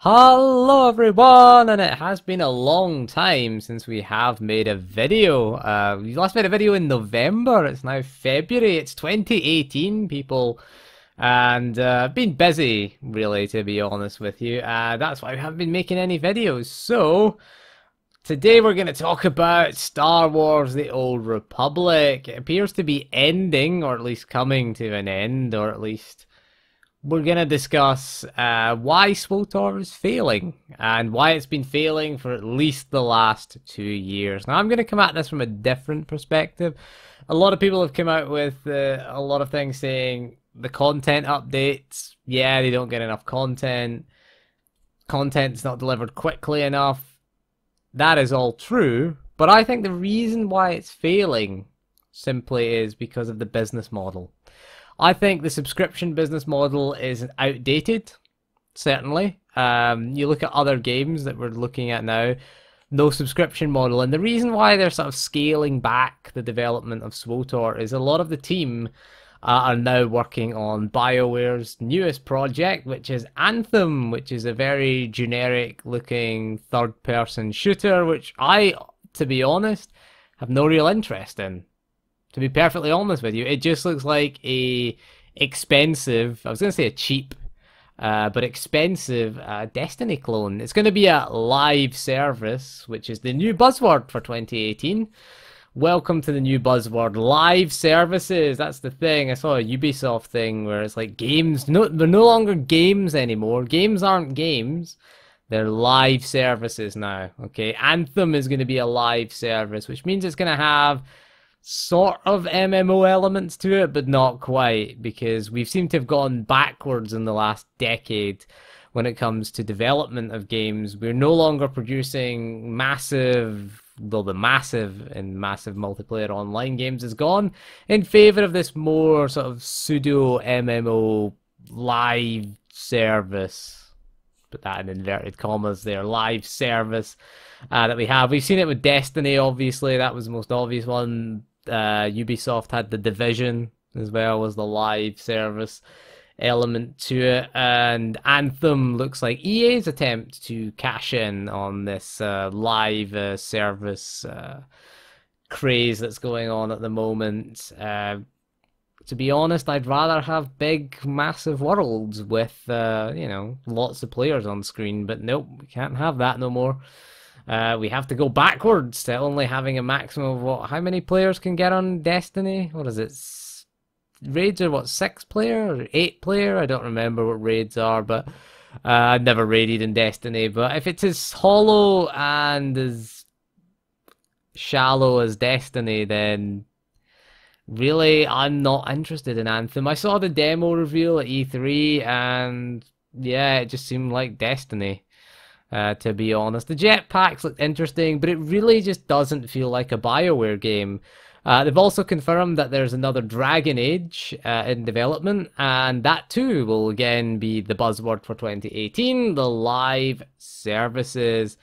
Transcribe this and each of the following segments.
Hello everyone, and it has been a long time since we have made a video. We last made a video in November. It's now February. It's 2018, people, and been busy, really, to be honest with you. That's why we haven't been making any videos. So today we're going to talk about Star Wars: The Old Republic. It appears to be ending, or at least coming to an end, or at least we're going to discuss why SWTOR is failing and why it's been failing for at least the last 2 years. Now, I'm going to come at this from a different perspective. A lot of people have come out with a lot of things saying the content updates, yeah, they don't get enough content. Content's not delivered quickly enough. That is all true, but I think the reason why it's failing simply is because of the business model. I think the subscription business model is outdated, certainly. You look at other games that we're looking at now, no subscription model. And the reason why they're sort of scaling back the development of SWTOR is a lot of the team are now working on BioWare's newest project, which is Anthem, which is a very generic-looking third-person shooter, which I, to be honest, have no real interest in. To be perfectly honest with you, it just looks like a expensive, I was going to say a cheap, but expensive Destiny clone. It's going to be a live service, which is the new buzzword for 2018. Welcome to the new buzzword, live services. That's the thing. I saw a Ubisoft thing where it's like games, no, they're no longer games anymore. Games aren't games. They're live services now, okay? Anthem is going to be a live service, which means it's going to have sort of MMO elements to it, but not quite, because we've seemed to have gone backwards in the last decade when it comes to development of games. We're no longer producing massive, though the massive multiplayer online games is gone, in favor of this more sort of pseudo MMO live service. Put that in inverted commas there, live service that we have. We've seen it with Destiny, obviously. That was the most obvious one. Ubisoft had The Division as well as the live service element to it, and Anthem looks like EA's attempt to cash in on this live service craze that's going on at the moment. To be honest, I'd rather have big, massive worlds with, you know, lots of players on screen, but nope, we can't have that no more. We have to go backwards to only having a maximum of what? How many players can get on Destiny? What is it? Raids are what, 6 player or 8 player? I don't remember what raids are, but I've never raided in Destiny. But if it's as hollow and as shallow as Destiny, then really I'm not interested in Anthem. I saw the demo reveal at E3, and yeah, it just seemed like Destiny. To be honest, the jetpacks look interesting, but it really just doesn't feel like a BioWare game. They've also confirmed that there's another Dragon Age in development, and that too will again be the buzzword for 2018, the live services.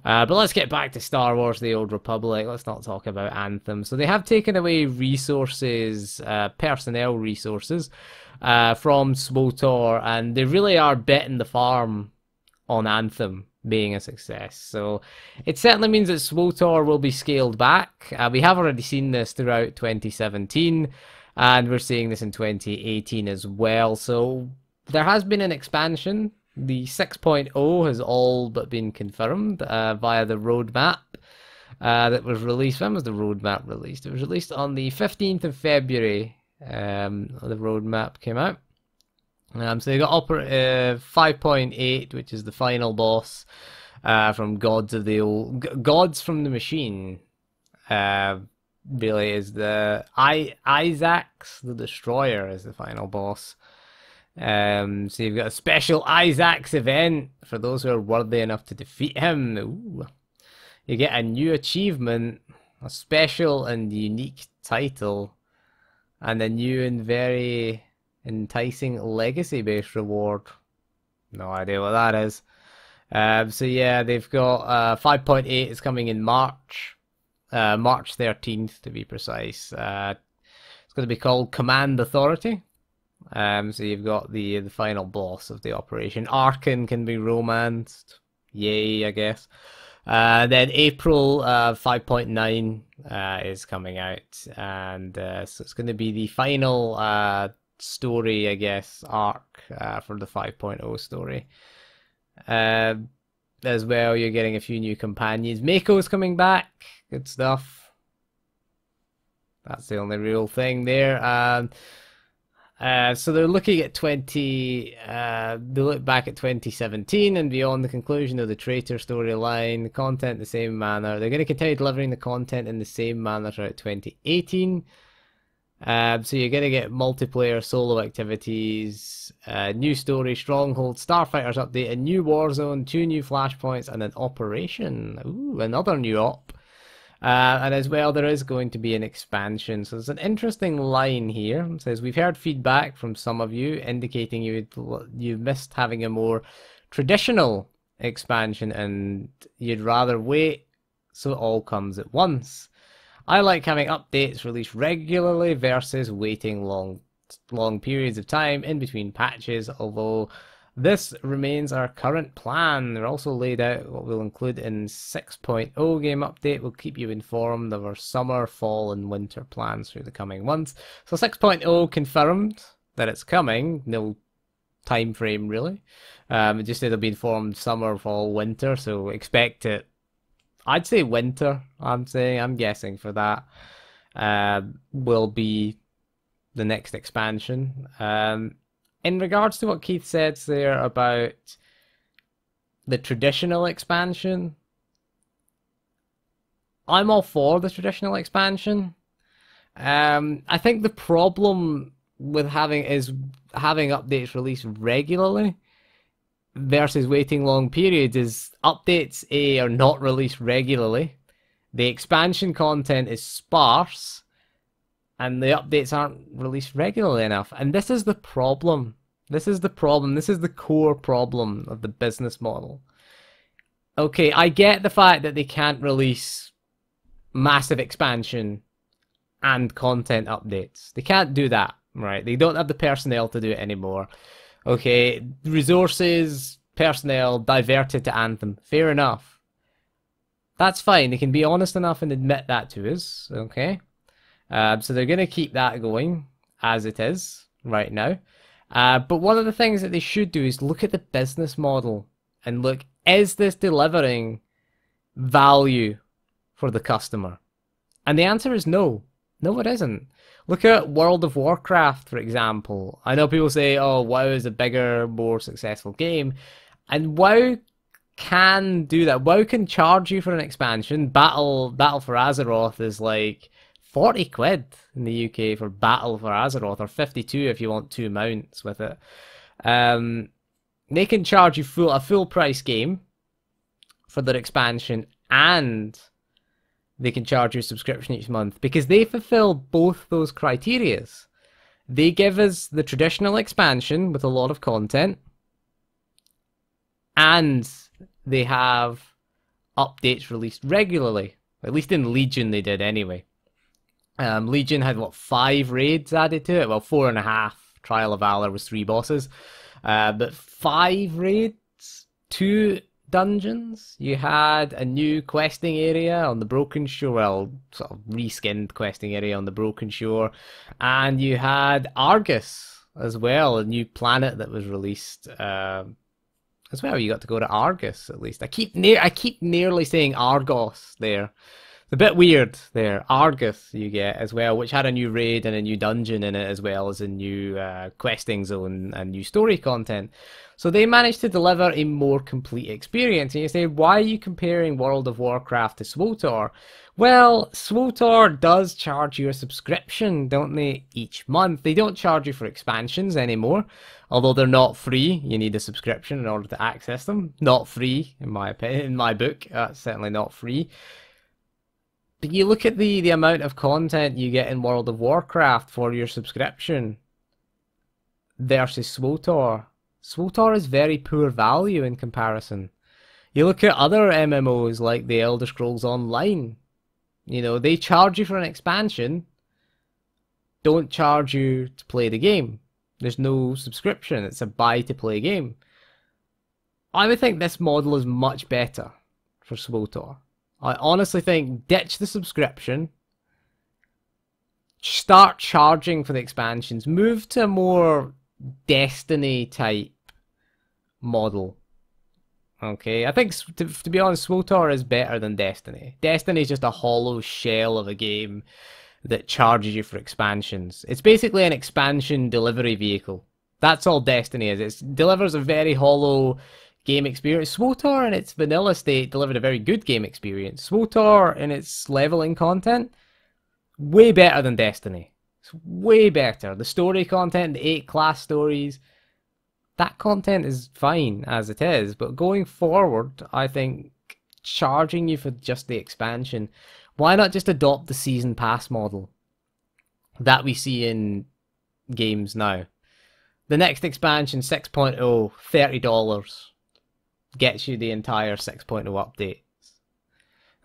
But let's get back to Star Wars: The Old Republic. Let's not talk about Anthem. So they have taken away resources, personnel resources, from SWTOR, and they really are betting the farm on Anthem being a success. So it certainly means that SWTOR will be scaled back. We have already seen this throughout 2017, and we're seeing this in 2018 as well. So there has been an expansion. The 6.0 has all but been confirmed via the roadmap that was released. When was the roadmap released? It was released on the 15th of February. The roadmap came out. So you got 5.8, which is the final boss from Gods from the Machine. Really is the Isaacs the Destroyer is the final boss. So you've got a special Isaacs event for those who are worthy enough to defeat him. Ooh. You get a new achievement, a special and unique title, and a new and very enticing legacy-based reward. No idea what that is. So yeah, they've got 5.8 is coming in March. March 13th to be precise. It's going to be called Command Authority. So you've got the final boss of the operation. Arkan can be romanced. Yay, I guess. Then April 5.9 is coming out, and so it's going to be the final story, I guess, arc for the 5.0 story. As well, you're getting a few new companions. Mako's coming back. Good stuff. That's the only real thing there. So they're looking at they look back at 2017 and beyond the conclusion of the traitor storyline, the content the same manner. They're going to continue delivering the content in the same manner throughout 2018. So you're going to get multiplayer solo activities, new story, Stronghold, Starfighters update, a new Warzone, 2 new flashpoints, and an operation. Ooh, another new op. And as well, there is going to be an expansion. So there's an interesting line here. It says, we've heard feedback from some of you indicating you missed having a more traditional expansion and you'd rather wait so it all comes at once. I like having updates released regularly versus waiting long periods of time in between patches, although this remains our current plan. They're also laid out what we'll include in 6.0 game update. We'll keep you informed of our summer, fall, and winter plans through the coming months. So 6.0 confirmed that it's coming. No time frame really. It just said it'll be informed summer, fall, winter. So expect it. I'd say winter. I'm guessing for that will be the next expansion. In regards to what Keith said there about the traditional expansion, I'm all for the traditional expansion. I think the problem with having updates released regularly versus waiting long periods is updates are not released regularly. The expansion content is sparse. And the updates aren't released regularly enough. And this is the problem. This is the problem. This is the core problem of the business model. Okay, I get the fact that they can't release massive expansion and content updates. They can't do that, right? They don't have the personnel to do it anymore. Okay, resources, personnel diverted to Anthem. Fair enough. That's fine. They can be honest enough and admit that to us, okay? So they're going to keep that going as it is right now. But one of the things that they should do is look at the business model and look, is this delivering value for the customer? And the answer is no. No, it isn't. Look at World of Warcraft, for example. I know people say, oh, WoW is a bigger, more successful game. And WoW can do that. WoW can charge you for an expansion. Battle for Azeroth is like 40 quid in the UK for Battle for Azeroth, or 52 if you want 2 mounts with it. They can charge you a full price game for their expansion, and they can charge you a subscription each month because they fulfill both those criterias. They give us the traditional expansion with a lot of content, and they have updates released regularly. At least in Legion they did anyway. Legion had, what, 5 raids added to it? Well, 4.5. Trial of Valor was 3 bosses. But 5 raids, 2 dungeons. You had a new questing area on the Broken Shore, well, sort of reskinned questing area on the Broken Shore. And you had Argus as well, a new planet that was released as well. You got to go to Argus, at least. I keep nearly saying Argos there. It's a bit weird there. Argus you get as well, which had a new raid and a new dungeon in it, as well as a new questing zone and new story content. So they managed to deliver a more complete experience. And you say, why are you comparing World of Warcraft to SWTOR? Well, SWTOR does charge you a subscription, don't they, each month. They don't charge you for expansions anymore, although they're not free. You need a subscription in order to access them. Not free, in my opinion, in my book. Certainly not free. But you look at the amount of content you get in World of Warcraft for your subscription versus SWTOR. SWTOR is very poor value in comparison. You look at other MMOs like the Elder Scrolls Online. You know, they charge you for an expansion, don't charge you to play the game. There's no subscription. It's a buy to play game. I would think this model is much better for SWTOR. I honestly think ditch the subscription, start charging for the expansions, move to a more Destiny type model. Okay, I think to be honest, SWTOR is better than Destiny. Destiny is just a hollow shell of a game that charges you for expansions. It's basically an expansion delivery vehicle. That's all Destiny is. It delivers a very hollow game experience. SWTOR in its vanilla state delivered a very good game experience. SWTOR in its leveling content, way better than Destiny. It's way better. The story content, the 8 class stories, that content is fine as it is. But going forward, I think charging you for just the expansion, why not just adopt the season pass model that we see in games now? The next expansion, 6.0, $30, gets you the entire 6.0 updates.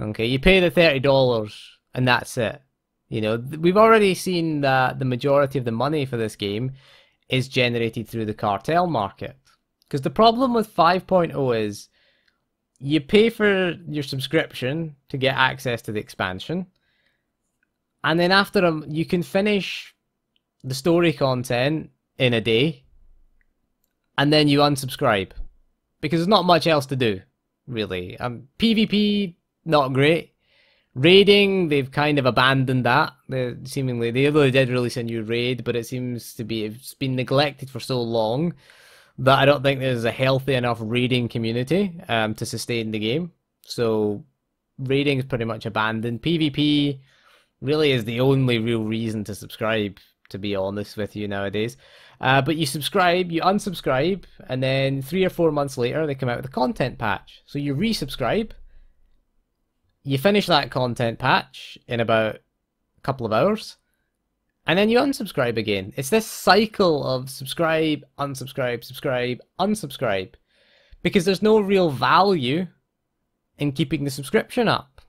Okay, you pay the $30 and that's it. You know, we've already seen that the majority of the money for this game is generated through the cartel market. Because the problem with 5.0 is you pay for your subscription to get access to the expansion, and then after you can finish the story content in a day, and then you unsubscribe. Because there's not much else to do, really. PvP, not great. Raiding, they've kind of abandoned that. They did release a new raid, but it seems to be, it's been neglected for so long that I don't think there's a healthy enough raiding community to sustain the game. So raiding is pretty much abandoned. PvP really is the only real reason to subscribe, to be honest with you nowadays. But you subscribe, you unsubscribe, and then 3 or 4 months later they come out with a content patch. So you resubscribe, you finish that content patch in about a couple of hours, and then you unsubscribe again. It's this cycle of subscribe, unsubscribe, subscribe, unsubscribe, because there's no real value in keeping the subscription up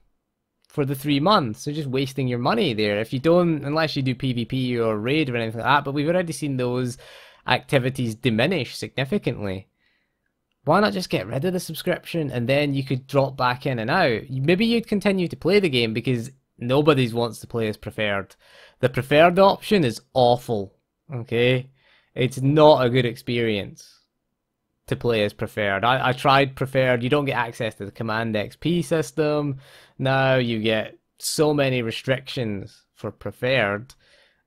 for the 3 months. You're just wasting your money there if you don't, unless you do PvP or raid or anything like that. But we've already seen those activities diminish significantly. Why not just get rid of the subscription and then you could drop back in and out? Maybe you'd continue to play the game because nobody wants to play as preferred. The preferred option is awful, okay? It's not a good experience to play as preferred. I tried preferred. You don't get access to the command XP system. Now you get so many restrictions for preferred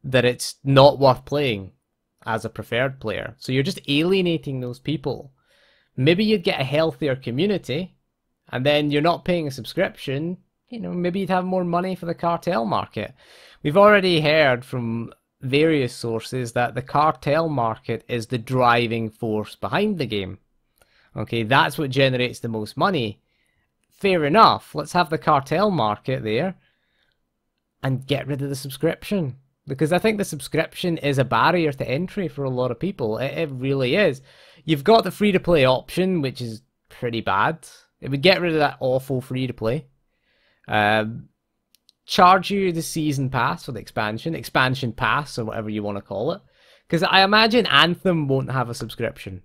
that it's not worth playing as a preferred player. So you're just alienating those people. Maybe you'd get a healthier community, and then you're not paying a subscription. You know, maybe you'd have more money for the cartel market. We've already heard from various sources that the cartel market is the driving force behind the game. Okay, that's what generates the most money. Fair enough, let's have the cartel market there and get rid of the subscription. Because I think the subscription is a barrier to entry for a lot of people. It really is. You've got the free-to-play option, which is pretty bad. It would get rid of that awful free-to-play. Charge you the season pass for the expansion pass, or whatever you want to call it. Because I imagine Anthem won't have a subscription.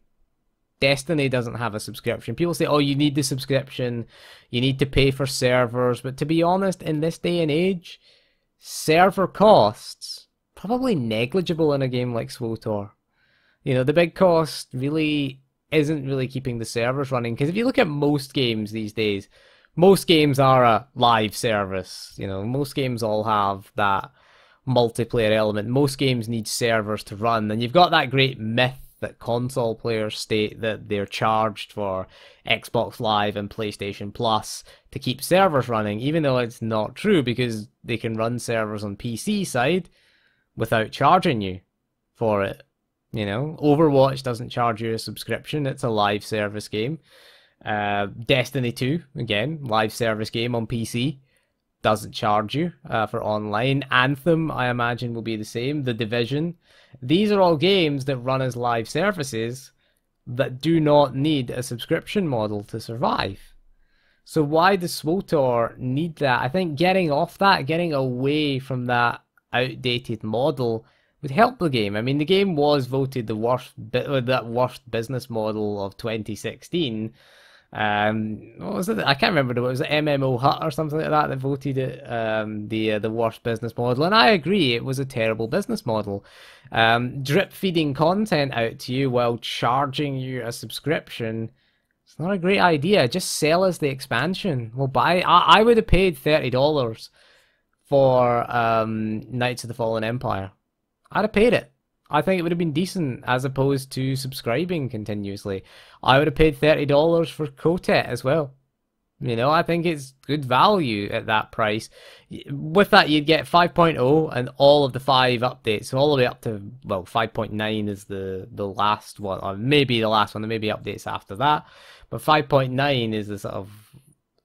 Destiny doesn't have a subscription. People say, oh, you need the subscription, you need to pay for servers. But to be honest, in this day and age, server costs probably negligible in a game like SWTOR. You know, the big cost really isn't really keeping the servers running. Because if you look at most games these days, most games are a live service. You know, most games all have that multiplayer element. Most games need servers to run. And you've got that great myth that console players state that they're charged for Xbox Live and PlayStation Plus to keep servers running, even though it's not true, because they can run servers on PC side without charging you for it. You know, Overwatch doesn't charge you a subscription. It's a live service game. Destiny 2, again, live service game on PC, doesn't charge you for online. Anthem, I imagine, will be the same. The Division. These are all games that run as live services that do not need a subscription model to survive. So why does SWTOR need that? I think getting off that, getting away from that outdated model, would help the game. I mean, the game was voted the worst that worst business model of 2016. What was it? I can't remember. It was an MMO Hut or something like that that voted it the worst business model, and I agree, it was a terrible business model. Drip feeding content out to you while charging you a subscription. It's not a great idea. Just sell us the expansion. We'll buy. I would have paid $30 for Knights of the Fallen Empire. I'd have paid it. I think it would have been decent as opposed to subscribing continuously. I would have paid $30 for Kotet as well. You know, I think it's good value at that price. With that, you'd get 5.0 and all of the 5 updates. So all the way up to, well, 5.9 is the last one. Or maybe the last one. There may be updates after that. But 5.9 is the sort of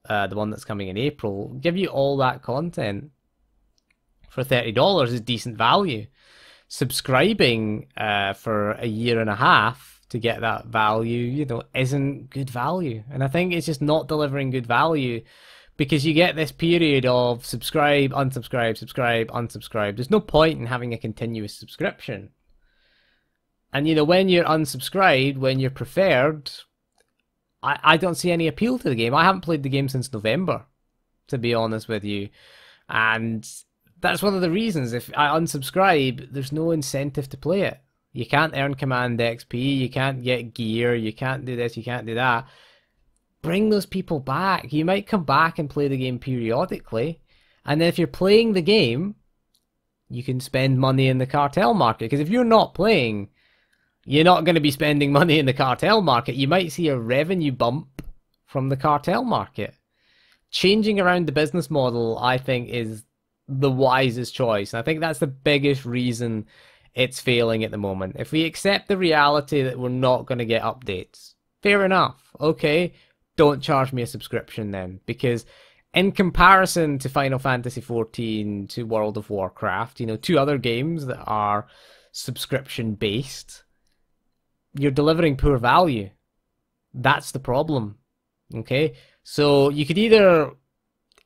the one that's coming in April. Give you all that content for $30 is decent value. Subscribing for a year and a half to get that value, you know, isn't good value. And I think it's just not delivering good value because you get this period of subscribe, unsubscribe, subscribe, unsubscribe. There's no point in having a continuous subscription. And, you know, when you're unsubscribed, when you're preferred, I don't see any appeal to the game. I haven't played the game since November, to be honest with you. And that's one of the reasons. If I unsubscribe, there's no incentive to play it. You can't earn command XP, you can't get gear, you can't do this, you can't do that. Bring those people back. You might come back and play the game periodically. And then if you're playing the game, you can spend money in the cartel market. Because if you're not playing, you're not going to be spending money in the cartel market. You might see a revenue bump from the cartel market. Changing around the business model, I think, is the wisest choice. And I think that's the biggest reason it's failing at the moment. If we accept the reality that we're not going to get updates, fair enough. Okay, don't charge me a subscription then. Because in comparison to Final Fantasy XIV, to World of Warcraft, you know, 2 other games that are subscription based, you're delivering poor value. That's the problem. Okay, so you could either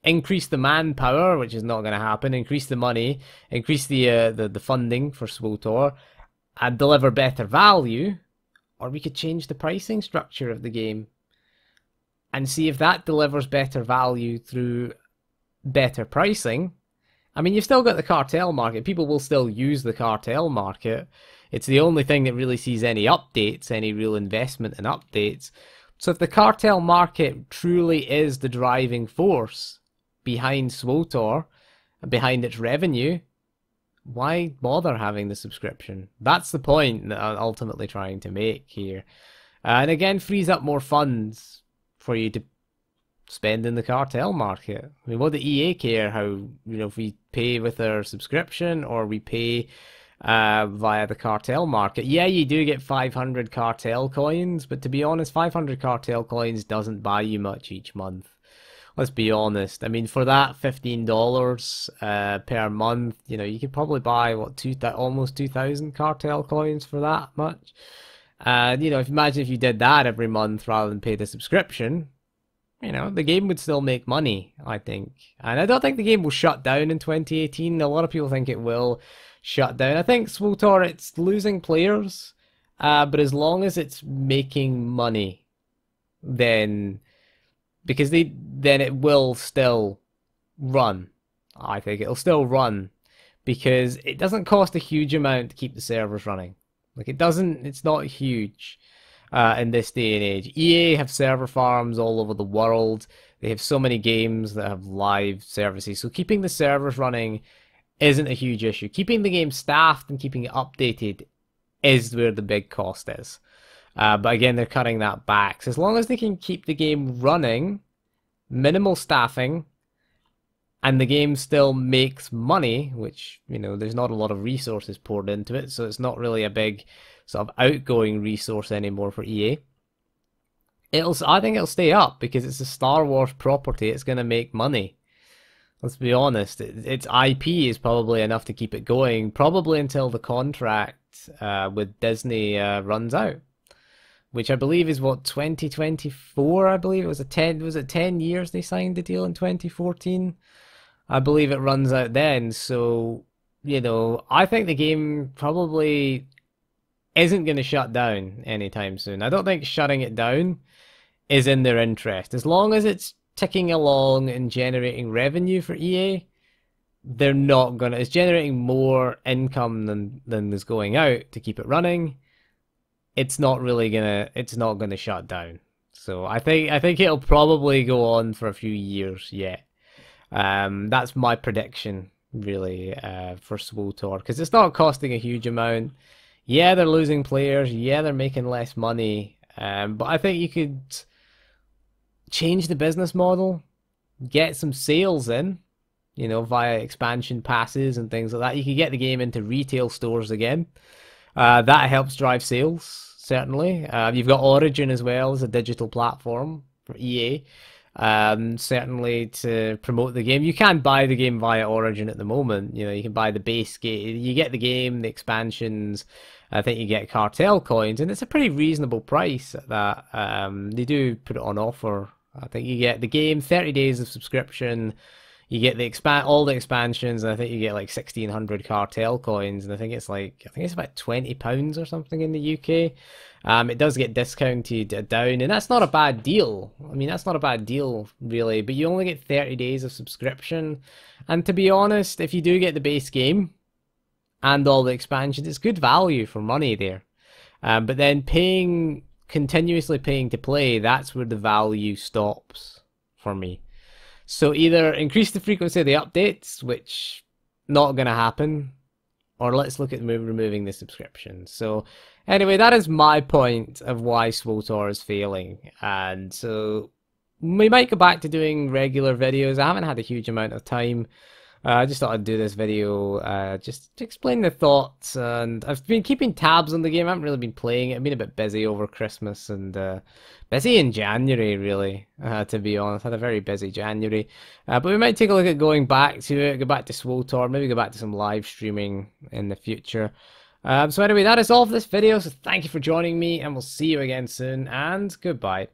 increase the manpower, which is not going to happen, increase the money, increase the funding for SWTOR, and deliver better value, or we could change the pricing structure of the game and see if that delivers better value through better pricing. I mean, you've still got the cartel market. People will still use the cartel market. It's the only thing that really sees any updates, any real investment in updates. So if the cartel market truly is the driving force behind SWTOR and behind its revenue, why bother having the subscription? That's the point that I'm ultimately trying to make here. And again, frees up more funds for you to spend in the cartel market. I mean, what do EA care how, you know, if we pay with our subscription or we pay via the cartel market? Yeah, you do get 500 cartel coins, but to be honest, 500 cartel coins doesn't buy you much each month. Let's be honest. I mean, for that $15 per month, you know, you could probably buy what, almost 2,000 cartel coins for that much. You know, imagine if you did that every month rather than pay the subscription, you know, the game would still make money, I think. And I don't think the game will shut down in 2018. A lot of people think it will shut down. I think SWTOR, it's losing players, but as long as it's making money, then then it will still run. I think it'll still run because it doesn't cost a huge amount to keep the servers running. Like, it's not huge in this day and age. EA have server farms all over the world. They have so many games that have live services. So keeping the servers running isn't a huge issue. Keeping the game staffed and keeping it updated is where the big cost is. But again, they're cutting that back. So as long as they can keep the game running, minimal staffing, and the game still makes money, which, you know, there's not a lot of resources poured into it, so it's not really a big sort of outgoing resource anymore for EA. I think it'll stay up because it's a Star Wars property. It's going to make money. Let's be honest. Its IP is probably enough to keep it going, probably until the contract with Disney runs out, which I believe is what, 2024. I believe it was 10 years they signed the deal in 2014. I believe it runs out then. So you know, I think the game probably isn't going to shut down anytime soon. I don't think shutting it down is in their interest. As long as it's ticking along and generating revenue for EA, they're not gonna. It's generating more income than is going out to keep it running. It's not really gonna. It's not gonna shut down. So I think it'll probably go on for a few years yet. That's my prediction really for SWTOR because it's not costing a huge amount. Yeah, they're losing players. Yeah, they're making less money. But I think you could change the business model, get some sales in, you know, via expansion passes and things like that. You could get the game into retail stores again. That helps drive sales, certainly. You've got Origin as well as a digital platform for EA. Certainly to promote the game. You can buy the game via Origin at the moment. You know, you can buy the base game. You get the game, the expansions. I think you get cartel coins, and it's a pretty reasonable price at that. They do put it on offer. I think you get the game, 30 days of subscription. You get the all the expansions, and I think you get like 1,600 cartel coins, and I think it's about £20 or something in the UK. It does get discounted down, and that's not a bad deal. I mean, that's not a bad deal really, but you only get 30 days of subscription, and to be honest, if you do get the base game and all the expansions, it's good value for money there. But then continuously paying to play, that's where the value stops for me. So either increase the frequency of the updates, which not going to happen, or let's look at removing the subscription. So anyway, that is my point of why SWTOR is failing. And so we might go back to doing regular videos. I haven't had a huge amount of time. I just thought I'd do this video just to explain the thoughts, and I've been keeping tabs on the game. I haven't really been playing it. I've been a bit busy over Christmas and busy in January, really, to be honest. Had a very busy January. But we might take a look at going back to it, go back to SWTOR, maybe go back to some live streaming in the future. So anyway, that is all for this video, so thank you for joining me, and we'll see you again soon, and goodbye.